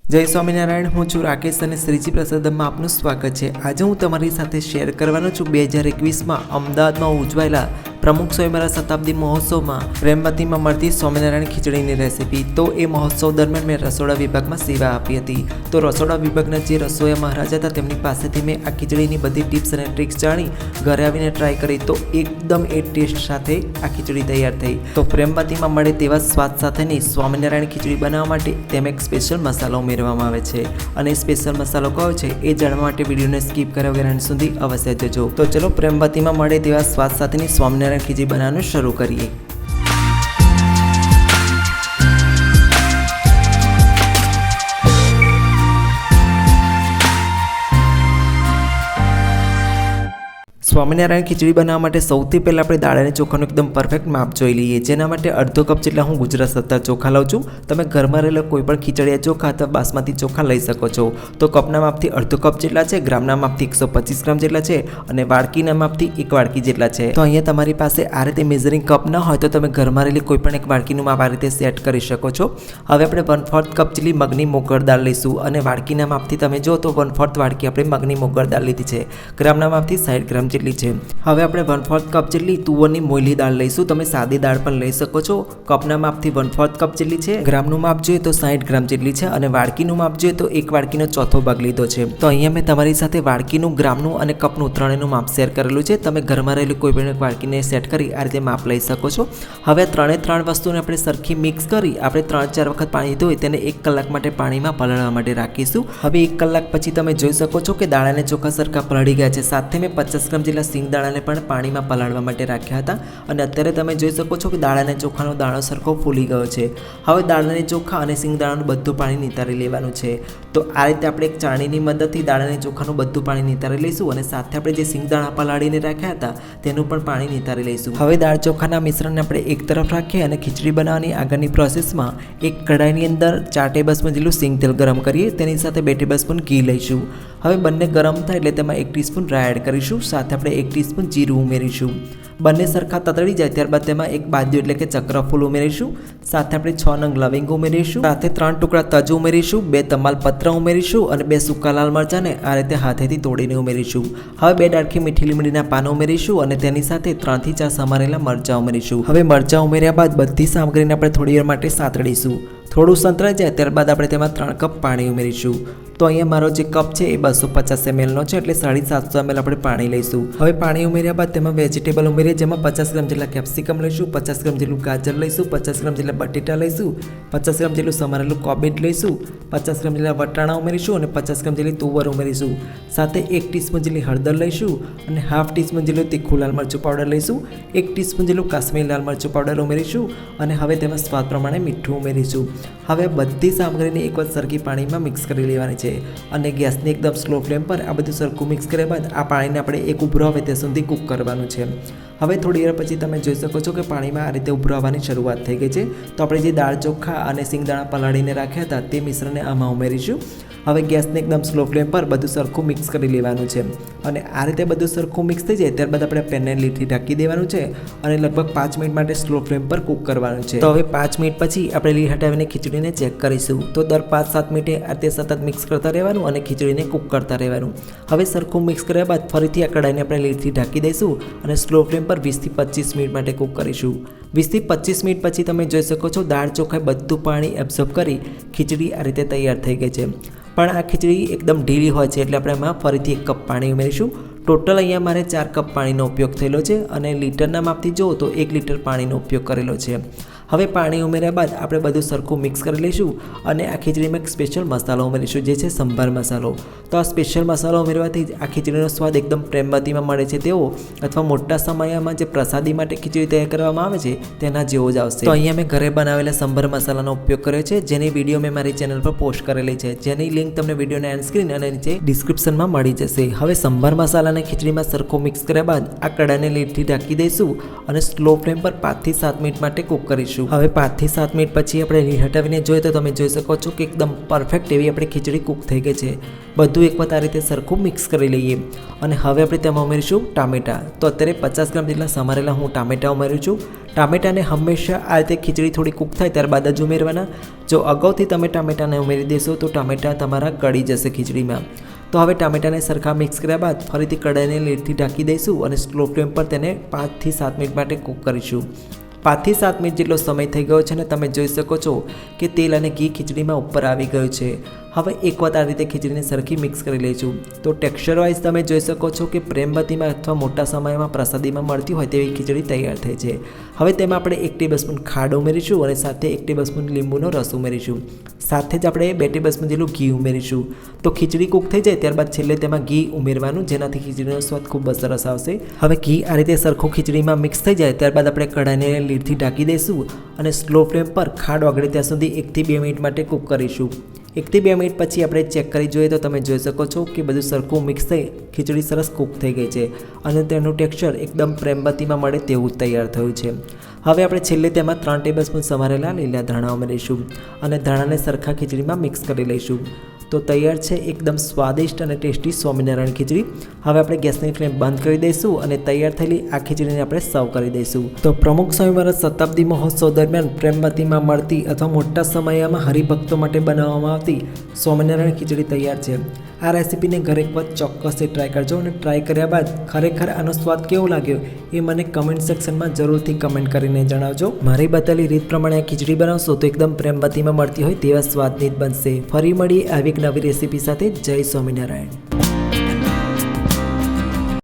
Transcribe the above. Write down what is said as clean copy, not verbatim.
જય સ્વામિનારાયણ, હું છું રાકેશ અને શ્રીજી પ્રસાદમમાં આપનું સ્વાગત છે। આજે હું તમારી સાથે શેર કરવાનો છું 2021માં અમદાવાદમાં ઉજવાયેલા પ્રમુખ સ્વયંવર શતાબ્દી મહોત્સવમાં પ્રેમવતીમાં મળતી સ્વામિનારાયણ ખીચડીની રેસીપી। તો એ મહોત્સવ દરમિયાન મેં રસોડા વિભાગમાં સેવા આપી હતી। તો રસોડા વિભાગના જે રસોઈયા મહારાજ હતા તેમની પાસેથી મેં આ ખીચડીની બધી ટિપ્સ અને ટ્રિક્સ જાણી ઘરે આવીને ટ્રાય કરી તો એકદમ એ ટેસ્ટ સાથે આ ખીચડી તૈયાર થઈ। તો પ્રેમવતીમાં મળે તેવા સ્વાદ સાથેની સ્વામિનારાયણ ખીચડી બનાવવા માટે તેમાં એક સ્પેશિયલ મસાલો ઉમેરવામાં આવે છે અને સ્પેશિયલ મસાલો કયો છે એ જાણવા માટે વિડીયોને સ્કીપ કર્યા વગર અંત સુધી અવશ્ય જોજો। તો ચલો પ્રેમવતીમાં મળે તેવા સ્વાદ સાથેની સ્વામિનારાયણ ખીચડી બનાવવાનું શરૂ કરીએ। સ્વામિનારાયણ ખીચડી બનાવવા માટે સૌથી પહેલાં આપણે દાળ અને ચોખાનું એકદમ પરફેક્ટ માપ જોઈ લઈએ। જેના માટે અડધો કપ જેટલા હું ગુજરાત સત્તા ચોખા લઉં છું। તમે ઘરમાં રહેલા કોઈ પણ ખીચડીયા ચોખા અથવા બાસમતી ચોખા લઈ શકો છો। તો કપના માપથી અડધો કપ જેટલા છે, ગ્રામના માપથી 125 ગ્રામ જેટલા છે અને વાડકીના માપથી 1 વાડકી જેટલા છે। તો અહીંયા તમારી પાસે આ રીતે મેઝરિંગ કપ ન હોય તો તમે ઘરમાં રહેલી કોઈ પણ એક વાડકીનું માપ આ રીતે સેટ કરી શકો છો। હવે આપણે 1/4 કપ જેટલી મગની મોગર દાળ લઈશું અને વાડકીના માપથી તમે જો તો 1/4 વાડકી આપણે મગની મોગર દાળ લીધી છે। ગ્રામના માપથી 60 ગ્રામ જેટલી છે। હવે આપણે 1/4 કપ જેટલી તુવરની મોયલી દાળ લઈશું। તમે સાદી દાળ પણ લઈ શકો છો। કપના માપથી 1/4 કપ જેટલી છે, ગ્રામનું માપ જોઈએ તો 60 ગ્રામ જેટલી છે અને વાડકીનું માપ જોઈએ તો 1 વાડકીનો ચોથો ભાગ લીધો છે। તો અહીંયા મેં તમારી સાથે વાડકીનું, ગ્રામનું અને કપનું ત્રણેયનું માપ શેર કરેલું છે। તમે ઘરમાં રહેલી કોઈ પણ એક વાડકીને સેટ કરી આ રીતે માપ લઈ શકો છો। હવે ત્રણ વસ્તુને આપણે સરખી મિક્સ કરી આપણે 3-4 વખત પાણી ધોઈ તેને 1 કલાક માટે પાણીમાં પલાળવા માટે રાખીશું। હવે 1 કલાક પછી તમે જોઈ શકો છો કે દાળ અને ચોખા સરખા પલળી ગયા છે। સાથે મેં 50 ગ્રામ જેટલા સિંગદાણાને પણ પાણીમાં પલાળવા માટે રાખ્યા હતા અને અત્યારે તમે જોઈ શકો છો કે દાળ અને ચોખાનો દાણો સરખો ફૂલી ગયો છે। હવે દાળ અને ચોખા અને સિંગદાણાનું બધું પાણી નિતારી લેવાનું છે। તો આ રીતે આપણે એક ચાળણીની મદદથી દાળ અને ચોખાનું બધું પાણી નિતારી લઈશું અને સાથે આપણે જે સિંગદાણા પલાળીને રાખ્યા હતા તેનું પણ પાણી નિતારી લઈશું। હવે દાળ ચોખાના મિશ્રણને આપણે એક તરફ રાખીએ અને ખીચડી બનાવવાની આગળની પ્રોસેસમાં એક કઢાઈની અંદર 4 ટેબલસ્પૂન જેટલું સિંગ તેલ ગરમ કરીએ, તેની સાથે 2 ટેબલસ્પૂન ઘી લઈશું। હવે બંને ગરમ થાય એટલે તેમાં 1 ટીસ્પૂન રાઈ એડ કરીશું, સાથે આપણે 1 ટીસ્પૂન જીરું ઉમેરીશું। બંને સરખા તતડી જાય ત્યારબાદ તેમાં 1 બાજુ એટલે કે ચક્રફૂલ ઉમેરીશું, સાથે આપણે 6 નંગ લવિંગ ઉમેરીશું, સાથે 3 ટુકડા તજ ઉમેરીશું, 2 તમાલપત્ર ઉમેરીશું અને 2 સૂકા લાલ મરચાંને આ રીતે હાથેથી તોડીને ઉમેરીશું। હવે 2 ડાળખી મીઠી લીમડીના પાન ઉમેરીશું અને તેની સાથે 3 થી 4 સમારેલા મરચાં ઉમેરીશું। હવે મરચાં ઉમેર્યા બાદ બધી સામગ્રીને આપણે થોડી વાર માટે સાતડીશું। થોડું સંતળાઈ જાય ત્યારબાદ આપણે તેમાં 3 કપ પાણી ઉમેરીશું। તો અહીંયા મારો જે કપ છે એ 250 mlનો છે એટલે 750 ml આપણે પાણી લઈશું। હવે પાણી ઉમેર્યા બાદ તેમાં વેજીટેબલ ઉમેરીએ, જેમાં 50 ગ્રામ જેટલા કેપ્સિકમ લઈશું, 50 ગ્રામ જેટલું ગાજર લઈશું, 50 ગ્રામ જેટલા બટેટા લઈશું, 50 ગ્રામ જેટલું સમારેલું કોબીજ લઈશું, 50 ગ્રામ જેટલા વટાણા ઉમેરીશું અને 50 ગ્રામ જેટલી તુવર ઉમેરીશું। સાથે 1 ટીસ્પૂન જેટલી હળદર લઈશું અને ½ ટીસ્પૂન જેટલું તીખું લાલ મરચું પાવડર લઈશું, 1 ટીસ્પૂન જેટલું કાશ્મીરી લાલ મરચું પાવડર ઉમેરીશું અને હવે તેમાં સ્વાદ પ્રમાણે મીઠું ઉમેરીશું। હવે બધી સામગ્રીને એક વખત સરખી પાણીમાં મિક્સ કરી લેવાની છે અને ગેસની એકદમ સ્લો ફ્લેમ પર આ બધું સરખું મિક્સ કર્યા બાદ આ પાણીને આપણે એક ઉભરો આવે ત્યાં સુધી કૂક કરવાનું છે। હવે થોડી વાર પછી તમે જોઈ શકો છો કે પાણીમાં આ રીતે ઉભરો આવવાની શરૂઆત થઈ ગઈ છે। તો આપણે જે દાળ ચોખા અને સિંગદાણા પલાળીને રાખ્યા હતા તે મિશ્રણને આમાં ઉમેરીશું। હવે ગેસને એકદમ સ્લો ફ્લેમ પર બધું સરખું મિક્સ કરી લેવાનું છે અને આ રીતે બધું સરખું મિક્સ થઈ જાય ત્યારબાદ આપણે પેનને લીડથી ઢાંકી દેવાનું છે અને લગભગ 5 મિનિટ માટે સ્લો ફ્લેમ પર કૂક કરવાનું છે। તો હવે 5 મિનિટ પછી આપણે લીડ હટાવીને ખીચડીને ચેક કરીશું। તો દર 5-7 મિનિટે આ રીતે સતત મિક્સ કરતા રહેવાનું અને ખીચડીને કૂક કરતા રહેવાનું। હવે સરખું મિક્સ કર્યા બાદ ફરીથી આ કઢાઈને આપણે લીડથી ઢાંકી દઈશું અને સ્લો ફ્લેમ પર 20 થી 25 મિનિટ માટે કૂક કરીશું। 20 થી 25 મિનિટ પછી તમે જોઈ શકો છો દાળ ચોખાએ બધું પાણી એબ્ઝોર્બ કરી ખીચડી આ રીતે તૈયાર થઈ ગઈ છે। પણ આ ખીચડી એકદમ ઢીલી હોય છે એટલે આપણે એમાં ફરીથી 1 કપ પાણી ઉમેરીશું। ટોટલ અહીંયા મારે 4 કપ પાણીનો ઉપયોગ થયેલો છે અને લીટરના માપથી જુઓ તો 1 લીટર પાણીનો ઉપયોગ કરેલો છે। હવે પાણી ઉમેર્યા બાદ આપણે બધું સરખું મિક્સ કરી લઈશું અને આ ખીચડીમાં એક સ્પેશિયલ મસાલો ઉમેરીશું, જે છે સંભાર મસાલો। તો આ સ્પેશિયલ મસાલો ઉમેરવાથી આ ખીચડીનો સ્વાદ એકદમ પ્રેમવતીમાં મળે છે તેવો અથવા મોટા સમયમાં જે પ્રસાદી માટે ખીચડી તૈયાર કરવામાં આવે છે તેના જેવો જ આવશે। તો અહીંયા મેં ઘરે બનાવેલા સંભાર મસાલાનો ઉપયોગ કર્યો છે, જેની વિડીયો મેં મારી ચેનલ પર પોસ્ટ કરેલી છે, જેની લિંક તમને વિડીયોના એન્ડ સ્ક્રીન અને નીચે ડિસ્ક્રિપ્શનમાં મળી જશે। હવે સંભાર મસાલાને ખીચડીમાં સરખું મિક્સ કર્યા બાદ આ કઢાઈને લીડથી ઢાંકી દઈશું અને સ્લો ફ્લેમ પર 5 થી 7 મિનિટ માટે કૂક કરીશું। લઈશું। હવે 5 થી 7 મિનિટ પછી આપણે લીડ હટાવીને જોઈએ તો તમે જોઈ શકો છો કે એકદમ પરફેક્ટ એવી આપણી ખીચડી કૂક થઈ ગઈ છે। બધું એક વખત આ રીતે સરખું મિક્સ કરી લઈએ અને હવે આપણે તેમાં ઉમેરીશું ટામેટાં। તો અત્યારે 50 ગ્રામ જેટલા સમારેલા હું ટામેટાં ઉમેરું છું। ટામેટાને હંમેશા આ રીતે ખીચડી થોડી કૂક થાય ત્યારબાદ જ ઉમેરવાના। જો અગાઉથી તમે ટામેટાને ઉમેરી દેશો તો ટામેટાં તમારા ગળી જશે ખીચડીમાં। તો હવે ટામેટાને સરખા મિક્સ કર્યા બાદ ફરીથી કઢાઈને લીડથી ઢાંકી દઈશું અને સ્લો ફ્લેમ પર તેને 5 થી 7 મિનિટ માટે કૂક કરીશું। 5 થી 7 મિનિટ જેટલો સમય થઈ ગયો છે અને તમે જોઈ શકો છો કે તેલ અને ઘી ખીચડીમાં ઉપર આવી ગયું છે। હવે એક વખત આ રીતે ખીચડીને સરખી મિક્સ કરી લઈશું। તો ટેક્સચર વાઇઝ તમે જોઈ શકો છો કે પ્રેમવતીમાં અથવા મોટા સમયમાં પ્રસાદીમાં મળતી હોય તેવી ખીચડી તૈયાર થઈ છે। હવે તેમાં આપણે 1 ટેબલસ્પૂન ખાંડ ઉમેરીશું અને સાથે 1 ટેબલસ્પૂન લીંબુનો રસ ઉમેરીશું। સાથે જ આપણે 2 ટેબલસ્પૂન જેટલું ઘી ઉમેરીશું। તો ખીચડી કૂક થઈ જાય ત્યારબાદ છેલ્લે તેમાં ઘી ઉમેરવાનું, જેનાથી ખીચડીનો સ્વાદ ખૂબ જ સરસ આવશે। હવે ઘી આ રીતે સરખું ખીચડીમાં મિક્સ થઈ જાય ત્યારબાદ આપણે કઢાઈને લીડથી ઢાંકી દઈશું અને સ્લો ફ્લેમ પર ખાંડ ઓગળે ત્યાં સુધી 1 થી 2 મિનિટ માટે કૂક કરીશું। 1 થી 2 મિનિટ પછી આપણે ચેક કરી જોઈએ તો તમે જોઈ શકો છો કે બધું સરખું મિક્સ થઈ ખીચડી સરસ કૂક થઈ ગઈ છે અને તેનું ટેક્સચર એકદમ પ્રેમવતીમાં મળે તેવું તૈયાર થયું છે। હવે આપણે છેલ્લે તેમાં 3 ટેબલસ્પૂન સમારેલા લીલા ધાણા ઉમેરીશું અને ધાણાને સરખા ખીચડીમાં મિક્સ કરી લઈશું। તો તૈયાર છે એકદમ સ્વાદિષ્ટ અને ટેસ્ટી સ્વામિનારાયણ ખીચડી। હવે આપણે ગેસની ફ્લેમ બંધ કરી દઈશું અને તૈયાર થયેલી આ ખીચડીને આપણે સર્વ કરી દઈશું। તો પ્રમુખ સ્વામી મહારાજ શતાબ્દી મહોત્સવ દરમિયાન પ્રેમવતીમાં મળતી અથવા મોટા સમયમાં હરિભક્તો માટે બનાવવામાં આવતી સ્વામિનારાયણ ખીચડી તૈયાર છે। આ રેસીપીને ઘરે એક વખત ચોક્કસથી ટ્રાય કરજો અને ટ્રાય કર્યા બાદ ખરેખર આનો સ્વાદ કેવો લાગ્યો એ મને કમેન્ટ સેક્શનમાં જરૂરથી કમેન્ટ કરીને જણાવજો। મારી બતાવેલી રીત પ્રમાણે આ ખીચડી બનાવશો તો એકદમ પ્રેમવતીમાં મળતી હોય તેવા સ્વાદની જ બનશે। ફરી મળીએ આવી એક નવી રેસીપી સાથે। જય સ્વામિનારાયણ।